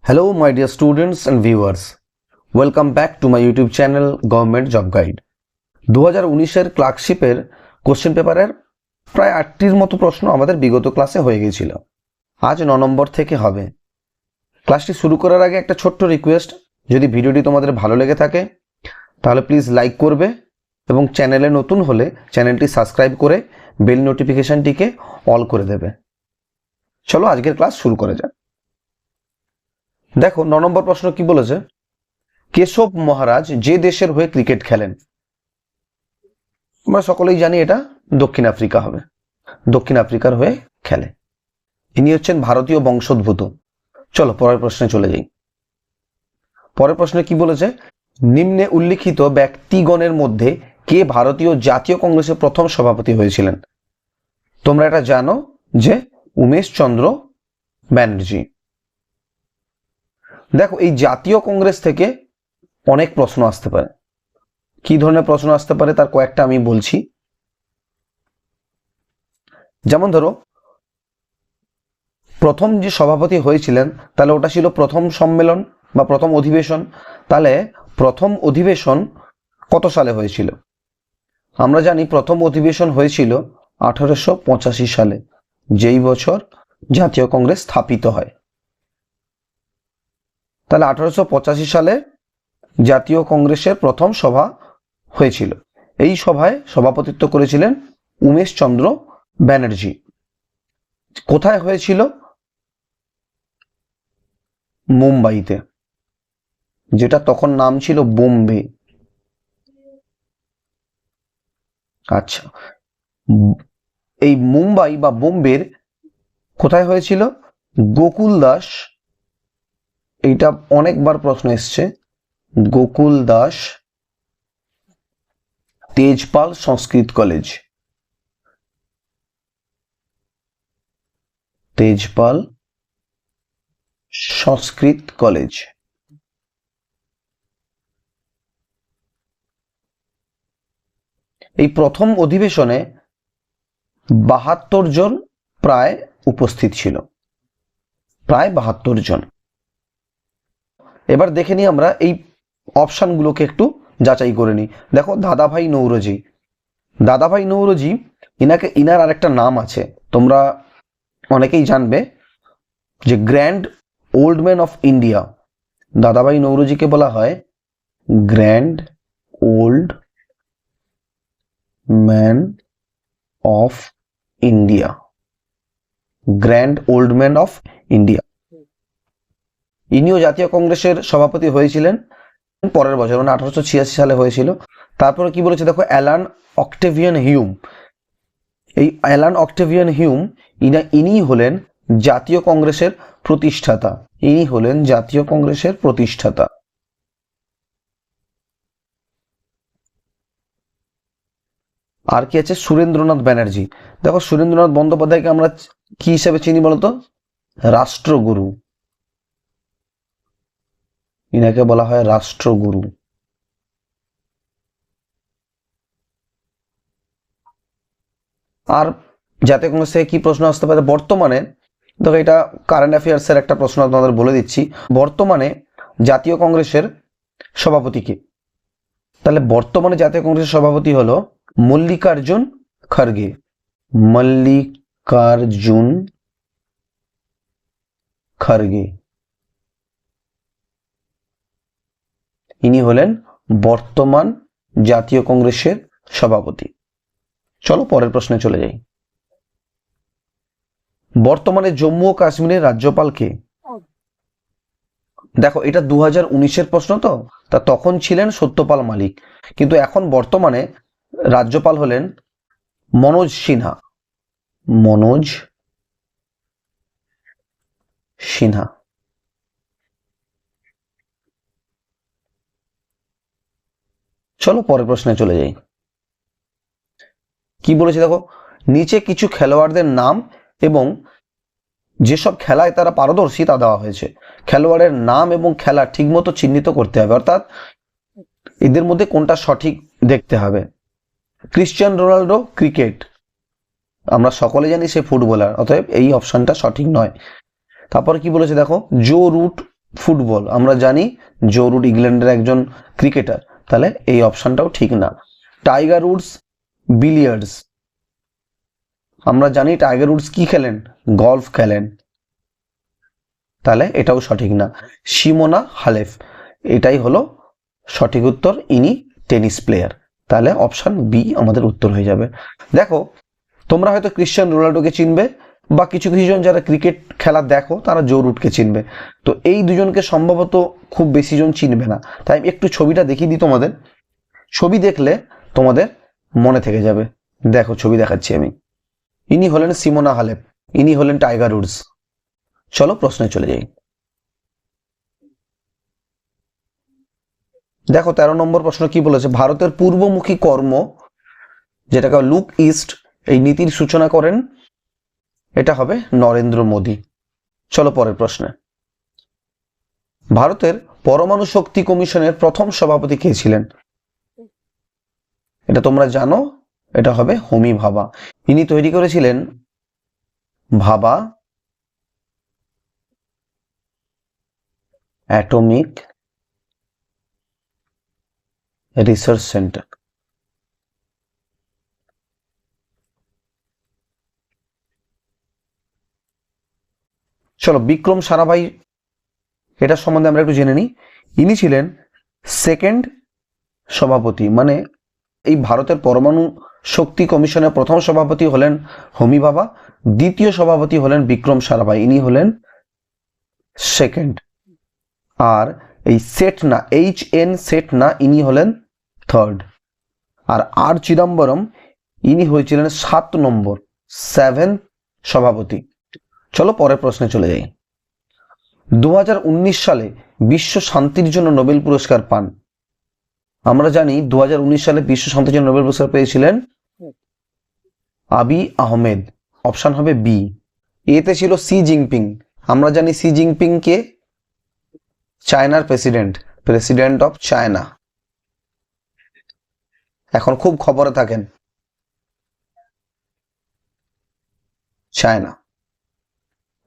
Hello, my dear students and viewers. Welcome back to my YouTube channel Government Job Guide. 2019-এর ক্লার্কশিপের question পেপারের প্রায় 8টির মতো প্রশ্ন আমাদের বিগত ক্লাসে হয়ে গিয়েছিল। আজ 9 নম্বর থেকে হবে। ক্লাসটি শুরু করার আগে একটা ছোট্ট রিকোয়েস্ট, যদি ভিডিওটি তোমাদের ভালো লেগে থাকে তাহলে প্লিজ লাইক করবে এবং চ্যানেলে নতুন হলে চ্যানেলটি সাবস্ক্রাইব করে বেল নোটিফিকেশনটিকে অল করে দেবে। চলো আজকের ক্লাস শুরু করা যাক। দেখো 9 নম্বর প্রশ্ন কি বলেছে, কেশব মহারাজ যে দেশের হয়ে ক্রিকেট খেলেন? আমরা সকলেই জানি এটা দক্ষিণ আফ্রিকা হবে, দক্ষিণ আফ্রিকার হয়ে খেলে। ইনি হচ্ছেন ভারতীয় বংশোদ্ভূত। চলো পরের প্রশ্নে চলে যাই। পরের প্রশ্নে কি বলেছে, নিম্নে উল্লিখিত ব্যক্তিগণের মধ্যে কে ভারতীয় জাতীয় কংগ্রেসের প্রথম সভাপতি হয়েছিলেন? তোমরা এটা জানো যে উমেশ চন্দ্র ব্যানার্জি। দেখো এই জাতীয় কংগ্রেস থেকে অনেক প্রশ্ন আসতে পারে। কি ধরনের প্রশ্ন আসতে পারে তার কয়েকটা আমি বলছি। যেমন ধরো, প্রথম যে সভাপতি হয়েছিলেন তাহলে ওটা ছিল প্রথম সম্মেলন বা প্রথম অধিবেশন। তাহলে প্রথম অধিবেশন কত সালে হয়েছিল? আমরা জানি প্রথম অধিবেশন হয়েছিল 1885 সালে, যেই বছর জাতীয় কংগ্রেস স্থাপিত হয়। তাহলে 1885 সালে জাতীয় কংগ্রেসের প্রথম সভা হয়েছিল। এই সভায় সভাপতিত্ব করেছিলেন উমেশ চন্দ্র ব্যানার্জি। কোথায় হয়েছিল? মুম্বাইতে, যেটা তখন নাম ছিল বোম্বে। আচ্ছা, এই মুম্বাই বা বোম্বের কোথায় হয়েছিল? গোকুল দাস, এইটা অনেকবার প্রশ্ন এসছে, গোকুল দাস তেজপাল সংস্কৃত কলেজ, তেজপাল সংস্কৃত কলেজ। এই প্রথম অধিবেশনে 72 জন প্রায় উপস্থিত ছিল, প্রায় 72 জন। এবার দেখে নিই আমরা এই অপশনগুলোকে একটু যাচাই করে নিই। দেখো দাদাভাই নৌরোজি, দাদাভাই নৌরোজি, ইনার আরেকটা নাম আছে, তোমরা অনেকেই জানবে যে grand old man of India. Dadabhai নৌরোজিকে বলা হয় grand old man of India, grand old man of India. ইনিও জাতীয় কংগ্রেসের সভাপতি হয়েছিলেন পরের বছর, মানে 1886 সালে হয়েছিল। তারপরে কি বলেছে দেখো, অ্যালান অক্টেভিয়ান হিউম। এই অ্যালান অক্টেভিয়ান হিউম ইনি হলেন জাতীয় কংগ্রেসের প্রতিষ্ঠাতা, ইনি হলেন জাতীয় কংগ্রেসের প্রতিষ্ঠাতা। আর কি আছে? সুরেন্দ্রনাথ ব্যানার্জি। দেখো সুরেন্দ্রনাথ বন্দ্যোপাধ্যায়কে আমরা কি হিসেবে চিনি বলতো? রাষ্ট্রগুরু, ইনাকে বলা হয় রাষ্ট্রগুরু। আর জাতীয় কংগ্রেস থেকে কি প্রশ্ন আসতে পারে বর্তমানে? দেখো এটা কারেন্ট অ্যাফেয়ার্সের একটা প্রশ্ন তোমাদের বলে দিচ্ছি। বর্তমানে জাতীয় কংগ্রেসের সভাপতি কে? তাহলে বর্তমানে জাতীয় কংগ্রেসের সভাপতি হলো মল্লিকার্জুন খড়গে, মল্লিকার্জুন খড়গে। ইনি হলেন বর্তমান জাতীয় কংগ্রেসের সভাপতি। চলো পরের প্রশ্নে চলে যাই। বর্তমানে জম্মু ও কাশ্মীরের রাজ্যপাল কে? দেখো এটা 2019-এর প্রশ্ন, তো তা তখন ছিলেন সত্যপাল মালিক, কিন্তু এখন বর্তমানে রাজ্যপাল হলেন মনোজ সিনহা, মনোজ সিনহা। চলো পরের প্রশ্নে চলে যাই। কি বলেছে দেখো, নিচে কিছু খেলোয়াড়দের নাম এবং যেসব খেলায় তারা পারদর্শী তা দেওয়া হয়েছে। খেলোয়াড়ের নাম এবং খেলা ঠিকমতো চিহ্নিত করতে হবে, অর্থাৎ এদের মধ্যে কোনটা সঠিক দেখতে হবে। ক্রিশ্চিয়ানো রোনাল্ডো ক্রিকেট, আমরা সকলে জানি সে ফুটবলার, অতএব এই অপশনটা সঠিক নয়। তারপরে কি বলেছে দেখো, জো রুট ফুটবল, আমরা জানি জো রুট ইংল্যান্ডের একজন ক্রিকেটার, তাহলে এই অপশনটাও ঠিক না। টাইগার উডস বিলিয়ার্ডস, আমরা জানি টাইগার উডস কি খেলেন, গলফ খেলেন, তাহলে এটাও সঠিক না। সিমোনা হালেপ, এটাই হলো সঠিক উত্তর, ইনি টেনিস প্লেয়ার, তাহলে অপশন বি আমাদের উত্তর হয়ে যাবে। দেখো তোমরা হয়তো ক্রিশ্চিয়ানো রোনাল্ডোকে চিনবে, বা কিছু কিছু জন যারা ক্রিকেট খেলা দেখো তারা জো রুটকে চিনবে, তো এই দুজনকে সম্ভবত খুব বেশি জন চিনবে না, তাই একটু ছবিটা দেখিয়ে দিই তোমাদের, ছবি দেখলে তোমাদের মনে থেকে যাবে। দেখো ছবি দেখাচ্ছি আমি, ইনি হলেন সিমোনা হালেপ, ইনি হলেন টাইগার উডস। চলো প্রশ্নে চলে যাই। দেখো 13 নম্বর প্রশ্ন কি বলেছে, ভারতের পূর্বমুখী কর্ম, যেটাকে লুক ইস্ট, এই নীতির সূচনা করেন, এটা হবে নরেন্দ্র মোদী। চলো পরের প্রশ্নে, ভারতের পরমাণু শক্তি কমিশনের প্রথম সভাপতি কে ছিলেন? এটা তোমরা জানো, এটা হবে হোমি ভাবা। ইনি তৈরি করেছিলেন ভাবা অ্যাটমিক রিসার্চ সেন্টার। চলো বিক্রম সারাভাই, এটা সম্বন্ধে আমরা একটু জেনে নিই। ইনি ছিলেন সেকেন্ড সভাপতি, মানে এই ভারতের পরমাণু শক্তি কমিশনের প্রথম সভাপতি হলেন হোমি ভাবা, দ্বিতীয় সভাপতি হলেন বিক্রম সারাভাই, ইনি হলেন সেকেন্ড। আর এই সেট না, HN সেট না, ইনি হলেন থার্ড। আর চিদম্বরম, ইনি হয়েছিলেন 7 নম্বর, 7th সভাপতি। চলো পরের প্রশ্নে চলে যাই। 2019 সালে বিশ্ব শান্তির জন্য নোবেল পুরস্কার পান, আমরা জানি 2019 সালে বিশ্ব শান্তির জন্য নোবেল পুরস্কার পেয়েছিলেন আবি আহমেদ, অপশন হবে বি। এতে ছিল সি জিনপিং, আমরা জানি সি জিনপিং কে, চায়নার প্রেসিডেন্ট অফ চায়না, এখন খুব খবরে থাকেন চায়না।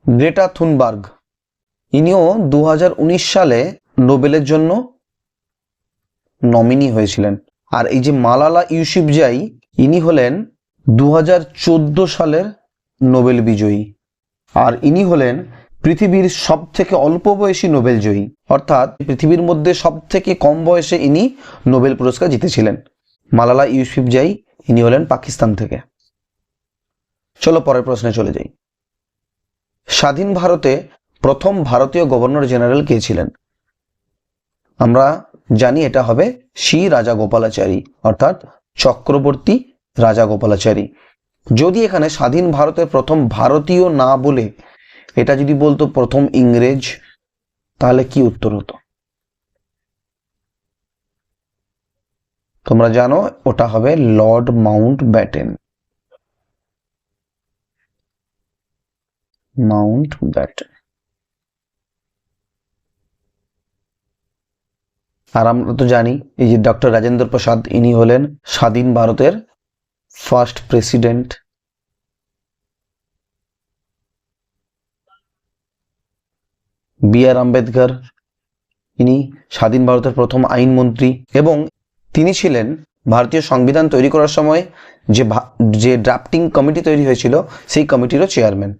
গ্রেটা থুনবার্গ, ইনিও 2019 সালে নোবেলের জন্য নমিনি হয়েছিলেন। আর এই যে মালালা ইউসুফজাই, ইনি হলেন 2014 সালের নোবেল বিজয়ী, আর ইনি হলেন পৃথিবীর সব থেকে অল্প বয়সী নোবেল জয়ী, অর্থাৎ পৃথিবীর মধ্যে সব থেকে কম বয়সে ইনি নোবেল পুরস্কার জিতেছিলেন। মালালা ইউসুফজাই, ইনি হলেন পাকিস্তান থেকে। চলো পরের প্রশ্নে চলে যাই। স্বাধীন ভারতে প্রথম ভারতীয় গভর্নর জেনারেল কে ছিলেন? আমরা জানি এটা হবে শ্রী রাজাগোপালাচারী, অর্থাৎ চক্রবর্তী রাজাগোপালাচারী। যদি এখানে স্বাধীন ভারতের প্রথম ভারতীয় না বলে এটা যদি বলতো প্রথম ইংরেজ, তাহলে কি উত্তর হতো? তোমরা জানো ওটা হবে লর্ড মাউন্টব্যাটেন। আর আমরা তো জানি এই যে ডক্টর রাজেন্দ্র প্রসাদ, ইনি হলেন স্বাধীন ভারতের ফার্স্ট প্রেসিডেন্ট। BR আম্বেদকর, ইনি স্বাধীন ভারতের প্রথম আইনমন্ত্রী, এবং তিনি ছিলেন ভারতীয় সংবিধান তৈরি করার সময় যে ড্রাফটিং কমিটি তৈরি হয়েছিল সেই কমিটিরও চেয়ারম্যান।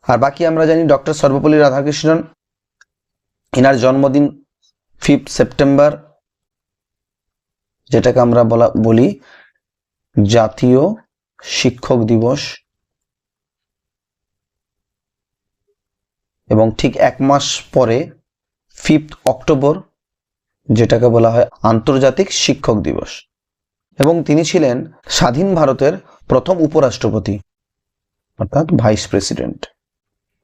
আর বাকি আমরা জানি ডক্টর সর্বপল্লী রাধাকৃষ্ণন, এনার জন্মদিন 5 সেপ্টেম্বর, যেটাকে আমরা বলি জাতীয় শিক্ষক দিবস, এবং ঠিক 1 মাস পরে 5 অক্টোবর, যেটাকে বলা হয় আন্তর্জাতিক শিক্ষক দিবস। এবং তিনি ছিলেন স্বাধীন ভারতের প্রথম উপরাষ্ট্রপতি, অর্থাৎ ভাইস প্রেসিডেন্ট।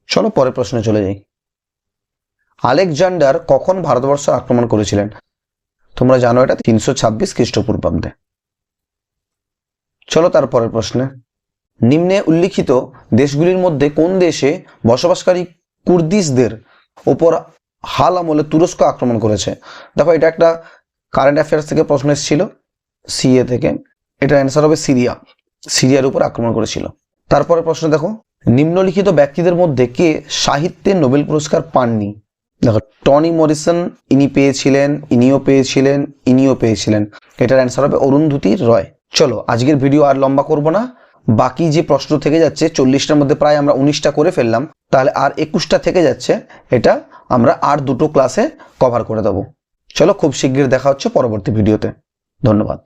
চলো পরের প্রশ্নে চলে যাই। আলেকজান্ডার কখন ভারতবর্ষ আক্রমণ করেছিলেন? তোমরা জানো এটা 326 খ্রিস্টপূর্বাব্দে। চলো তারপরের প্রশ্নে, নিম্নে উল্লিখিত দেশগুলির মধ্যে কোন দেশে বসবাসকারী কুর্দিশদের ওপর হাল আমলে তুরস্ক আক্রমণ করেছে? দেখো এটা একটা কারেন্ট অ্যাফেয়ার্স থেকে প্রশ্ন এসেছিল, সিএ থেকে, এটা অ্যান্সার হবে সিরিয়া, সিরিয়ার উপর আক্রমণ করেছিল। তারপরে প্রশ্ন দেখো, নিম্নলিখিত ব্যক্তিদের মধ্যে কে সাহিত্যে নোবেল পুরস্কার পাননি? দেখো টনি মরিসন ইনি পেয়েছিলেন, ইনিও পেয়েছিলেন, ইনিও পেয়েছিলেন। এটার অ্যান্সার হবে অরুন্ধতী রয়। চলো আজকের ভিডিও আর লম্বা করব না। বাকি যে প্রশ্ন থেকে যাচ্ছে 40টার মধ্যে প্রায় আমরা 19টা করে ফেললাম, তাহলে আর 21টা থেকে যাচ্ছে, এটা আমরা আর দুটো ক্লাসে কভার করে দেবো। চলো খুব শীঘ্রই দেখা হচ্ছে পরবর্তী ভিডিওতে। ধন্যবাদ।